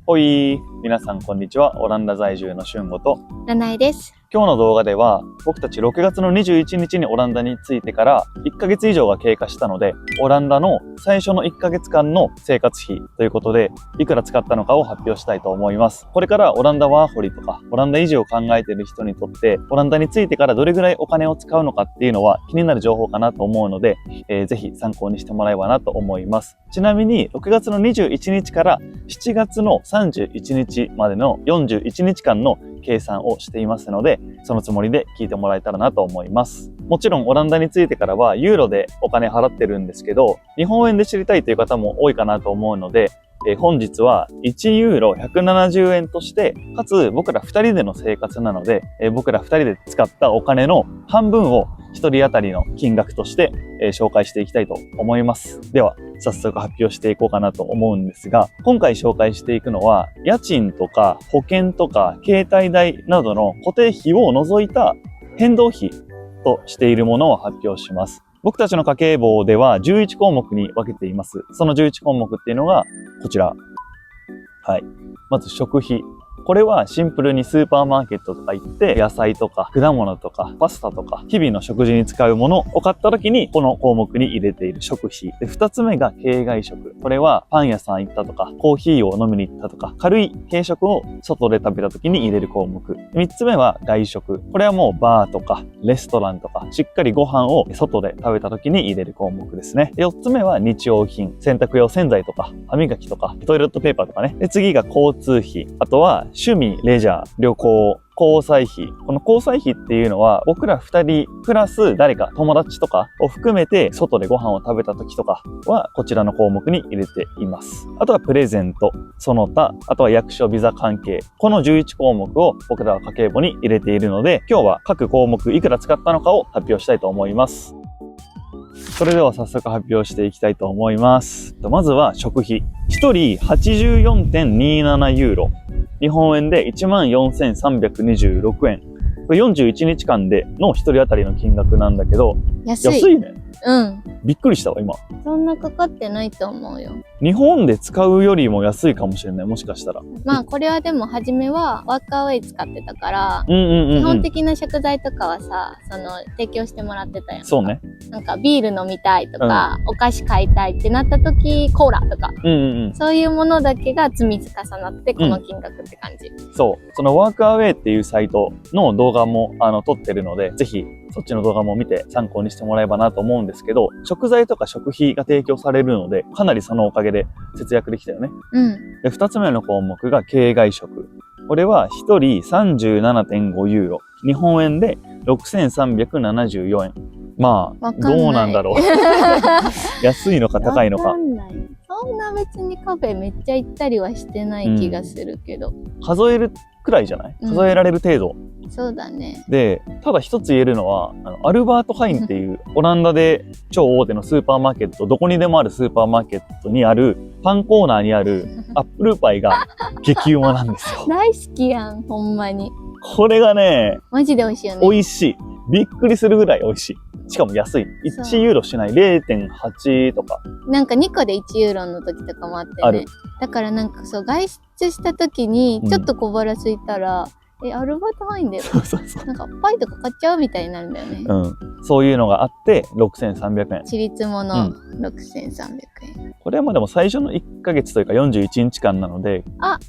ほい、皆さんこんにちは。オランダ在住の俊吾とラナエです。今日の動画では僕たち6月の21日にオランダに着いてから1ヶ月以上が経過したので、オランダの最初の1ヶ月間の生活費ということでいくら使ったのかを発表したいと思います。これからオランダワーホリとかオランダ移住を考えている人にとってオランダに着いてからどれぐらいお金を使うのかっていうのは気になる情報かなと思うので、ぜひ参考にしてもらえばなと思います。ちなみに6月の21日から7月の31日までの41日間の計算をしていますので、そのつもりで聞いてもらえたらなと思います。もちろんオランダに着いてからはユーロでお金払ってるんですけど、日本円で知りたいという方も多いかなと思うので、本日は1ユーロ170円として、かつ僕ら2人での生活なので、僕ら2人で使ったお金の半分を1人当たりの金額として、紹介していきたいと思います。では早速発表していこうかなと思うんですが、今回紹介していくのは家賃とか保険とか携帯代などの固定費を除いた変動費としているものを発表します。僕たちの家計簿では11項目に分けています。その11項目っていうのがこちら。はい。まず食費。これはシンプルにスーパーマーケットとか行って野菜とか果物とかパスタとか日々の食事に使うものを買った時にこの項目に入れている食費で、2つ目が軽外食。これはパン屋さん行ったとかコーヒーを飲みに行ったとか軽い軽食を外で食べた時に入れる項目。3つ目は外食。これはもうバーとかレストランとかしっかりご飯を外で食べた時に入れる項目ですね。4つ目は日用品。洗濯用洗剤とか歯磨きとかトイレットペーパーとかね。で次が交通費。あとは趣味、レジャー、旅行、交際費。この交際費っていうのは僕ら2人プラス誰か友達とかを含めて外でご飯を食べた時とかはこちらの項目に入れています。あとはプレゼント、その他、あとは役所ビザ関係。この11項目を僕らは家計簿に入れているので、今日は各項目いくら使ったのかを発表したいと思います。それでは早速発表していきたいと思います。まずは食費。1人 84.27 ユーロ。日本円で 14,326 円。これ41日間での1人当たりの金額なんだけど、安いね。うん。びっくりしたわ、今。そんなかかってないと思うよ。日本で使うよりも安いかもしれない、もしかしたら。まあこれはでも初めはワーカーウェイ使ってたから、基本的な食材とかはさ、提供してもらってたやん。そうね。なんかビール飲みたいとか、お菓子買いたいってなった時、コーラとか、そういうものだけが積み重なってこの金額って感じ。そう。そのワーカーウェイっていうサイトの動画も撮ってるので、ぜひそっちの動画も見て参考にしてもらえばなと思うんですけど、食材とか食費が提供されるので、かなりそのおかげで節約できたよね。で、2つ目の項目が軽外食。これは1人 37.5 ユーロ。日本円で 6,374 円。まあ、どうなんだろう。安いのか高いのか。わかんない。そんな別にカフェめっちゃ行ったりはしてない気がするけど。数えるくらいじゃない？数えられる程度。そうだね。で、ただ一つ言えるのは、アルバートハインっていうオランダで超大手のスーパーマーケット、どこにでもあるスーパーマーケットにあるパンコーナーにあるアップルパイが激うまなんですよ。大好きやん、ほんまに。これがね、マジで美味しいよね。美味しい。びっくりするぐらい美味しい。しかも安い。1ユーロしない。0.8 とか。なんか2個で1ユーロの時とかもあってね。だからなんかそう、外出した時にちょっと小腹空いたら、アルバートハインだよ。なんかパイとか買っちゃうみたいになるんだよね。そういうのがあって6,300円。ちりつもの6,300円。これはまあでも最初の1ヶ月というか41日間なので。あ、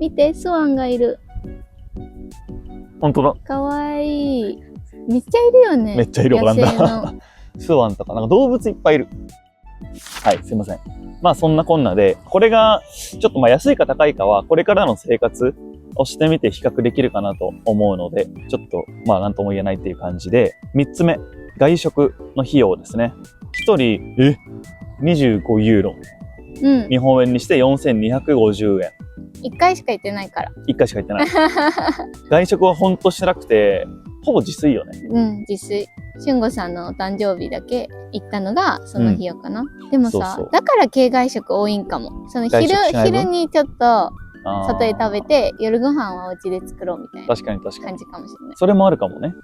見て、スワンがいる。本当だ。かわいい。めっちゃいるよね。めっちゃいる、オランダ。スワンとか、なんか動物いっぱいいる。はい、すいません。まあそんなこんなで、これがちょっとまあ安いか高いかは、これからの生活をしてみて比較できるかなと思うので、ちょっとまあなんとも言えないっていう感じで、3つ目、外食の費用ですね。1人、25ユーロ。日本円にして4,250円。1回しか行ってないから。1回しか行ってない。外食はほんとしてなくて、ほぼ自炊よね。自炊。俊吾さんのお誕生日だけ行ったのがその日よかな。でもさ、だから軽外食多いんかも。昼にちょっと外で食べて、夜ご飯はお家で作ろうみたいな感じかもしれない。それもあるかもね。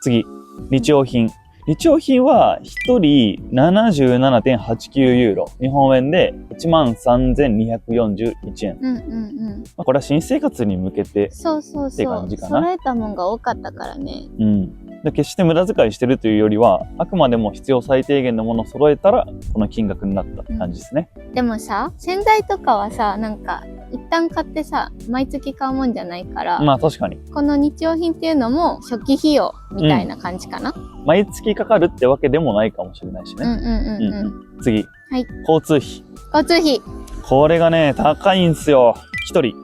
次、日用品。日用品は1人 77.89 ユーロ。日本円で 13,241 円。うんうんうん。まあ、これは新生活に向けて、そうそうってそう。感じかな揃えたもんが多かったからね。うん。で決して無駄遣いしてるというよりは、あくまでも必要最低限のものを揃えたら、この金額になったって感じですね。でもさ、洗剤とかはさ、なんか、一旦買ってさ、毎月買うもんじゃないから、まあ確かに。この日用品っていうのも初期費用みたいな感じかな。毎月かかるってわけでもないかもしれないしね。うんうんうんうん。次。はい。交通費。交通費。これがね、高いんすよ。1人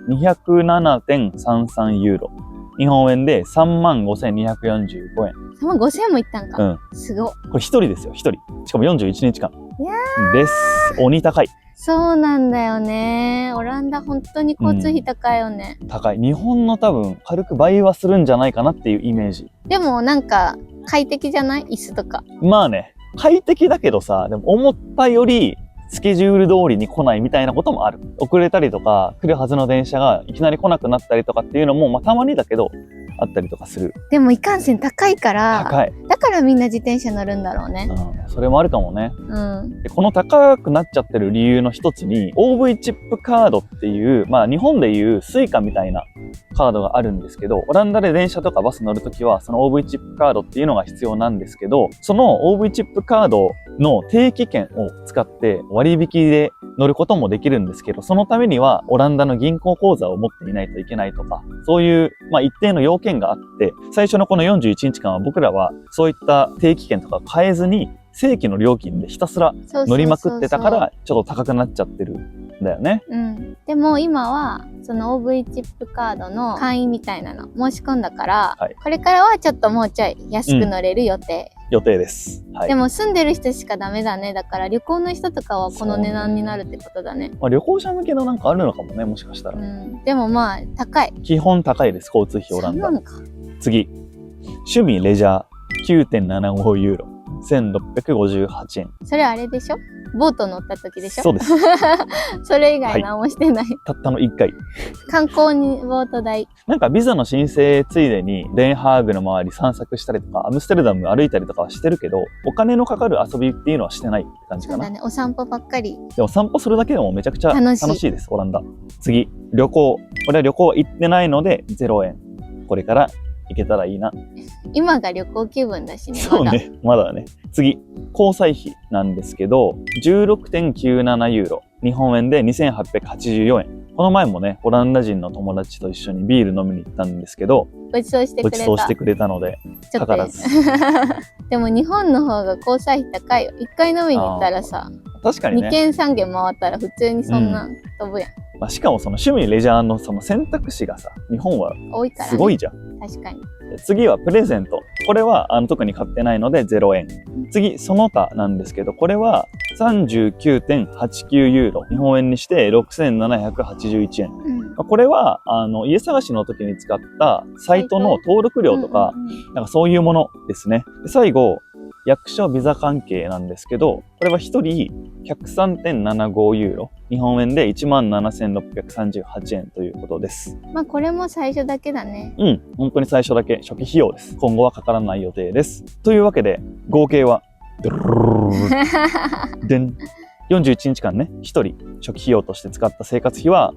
207.33 ユーロ。日本円で 35,245 円。35,000もいったんか。うん。すごっ。これ1人ですよ、1人。しかも41日間。いやです。鬼高い。そうなんだよね。オランダ本当に交通費高いよね。高い。日本の多分軽く倍はするんじゃないかなっていうイメージ。でもなんか快適じゃない？椅子とか。まあね、快適だけどさ、でも思ったよりスケジュール通りに来ないみたいなこともある。遅れたりとか、来るはずの電車がいきなり来なくなったりとかっていうのも、まあたまにだけど、あったりとかする。でもいかんせん高いから、高い。だからみんな自転車乗るんだろうね。うん、それもあるかもね。うん。でこの高くなっちゃってる理由の一つに OV チップカードっていう、まあ日本でいうスイカみたいなカードがあるんですけど、オランダで電車とかバス乗るときはその OV チップカードっていうのが必要なんですけど、その OV チップカードの定期券を使って割引で乗ることもできるんですけど、そのためにはオランダの銀行口座を持っていないといけないとか、そういう、まあ、一定の要件があって、最初のこの41日間は僕らはそういった定期券とか変えずに正規の料金でひたすら乗りまくってたからちょっと高くなっちゃってるんだよね。うん。でも今はその OV チップカードの会員みたいなの申し込んだから、はい、これからはちょっともうちょい安く乗れる予定。予定です。はい、でも住んでる人しかダメだね。だから旅行の人とかはこの値段になるってことだね。まあ、旅行者向けのなんかあるのかもね、もしかしたら。うん。でもまあ高い。基本高いです、交通費オランダ。次。趣味レジャー 9.75 ユーロ。1658円。それあれでしょ？ボート乗った時でしょ？そうです。それ以外何もしてない。たったの1回。観光にボート代。なんかビザの申請ついでにデンハーグの周り散策したりとか、アムステルダム歩いたりとかはしてるけど、お金のかかる遊びっていうのはしてないって感じかな。そうだね、お散歩ばっかり。でも散歩するだけでもめちゃくちゃ楽しいです、オランダ。次、旅行。これは旅行行ってないので0円。これから行けたらいいな。今が旅行気分だしね。そうね、まだね。次、交際費なんですけど、16.97 ユーロ。日本円で2884円。この前もね、オランダ人の友達と一緒にビール飲みに行ったんですけど、ご馳走してくれた。ご馳走してくれたので、ちょっとかからず。でも日本の方が交際費高いよ。一回飲みに行ったらさ、確かにね。2軒3軒回ったら普通にそんな飛ぶやん。まあ、しかもその趣味レジャーのその選択肢がさ、日本は多いから、ね、すごいじゃん。確かに。次はプレゼント。これは特に買ってないので0円。次、その他なんですけど、これは 39.89 ユーロ。日本円にして6781円。これは家探しの時に使ったサイトの登録料とか、なんかそういうものですね。で最後、役所ビザ関係なんですけど、これは1人 103.75 ユーロ。日本円で 17,638 円ということです。まあこれも最初だけだね。うん、本当に最初だけ初期費用です。今後はかからない予定です。というわけで、合計は、でん41日間ね、1人初期費用として使った生活費は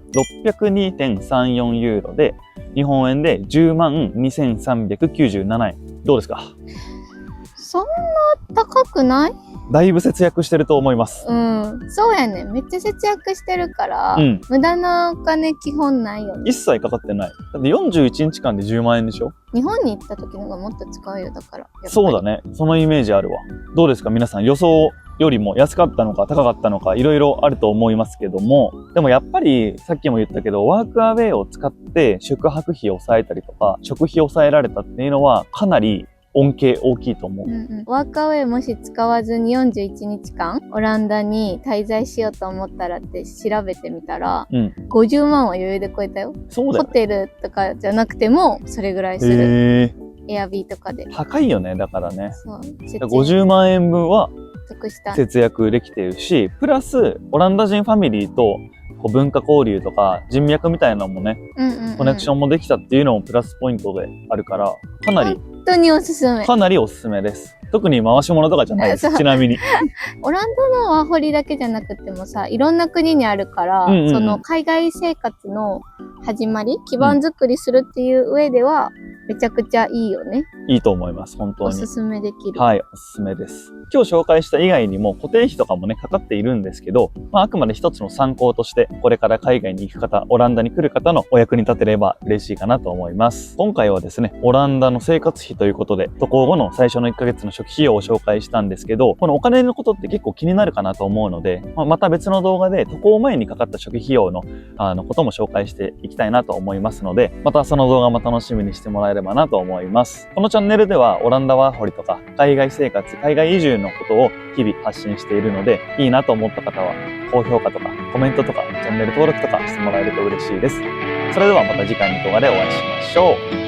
602.34 ユーロで、日本円で 102,397 円。どうですか？そんな高くない？だいぶ節約してると思います。うん、そうやね。めっちゃ節約してるから、無駄なお金基本ないよね。一切かかってない。だって41日間で10万円でしょ？日本に行った時の方がもっと使うよ、だから。そうだね。そのイメージあるわ。どうですか皆さん、予想よりも安かったのか高かったのかいろいろあると思いますけども、でもやっぱりさっきも言ったけど、ワークアウェイを使って宿泊費を抑えたりとか、食費を抑えられたっていうのはかなり恩恵大きいと思う。ワークアウェイもし使わずに41日間オランダに滞在しようと思ったらって調べてみたら、50万は余裕で超えたよ。そうだよ。ホテルとかじゃなくてもそれぐらいする。エアビーとかで。高いよね、だからね。そう。50万円分はした節約できてるし、プラスオランダ人ファミリーと文化交流とか人脈みたいなのもね、コネクションもできたっていうのもプラスポイントであるから、かなり当におすすめ。かなりおすすめです。特に回し物とかじゃないです。ちなみに。オランダのワーホリだけじゃなくてもさ、いろんな国にあるから、その海外生活の始まり、基盤作りするっていう上では、めちゃくちゃいいよね。いいと思います、本当に。おすすめできる。はい、おすすめです。今日紹介した以外にも固定費とかもね、かかっているんですけど、あくまで一つの参考として、これから海外に行く方、オランダに来る方のお役に立てれば嬉しいかなと思います。今回はですね、オランダの生活費ということで、渡航後の最初の1ヶ月の初期費用を紹介したんですけど、このお金のことって結構気になるかなと思うので、また別の動画で渡航前にかかった初期費用のことも紹介していきたいなと思いますので、またその動画も楽しみにしてもらえればなと思います。このチャンネルではオランダワーホリとか海外生活、海外移住のことを日々発信しているので、いいなと思った方は高評価とかコメントとかチャンネル登録とかしてもらえると嬉しいです。それではまた次回の動画でお会いしましょう。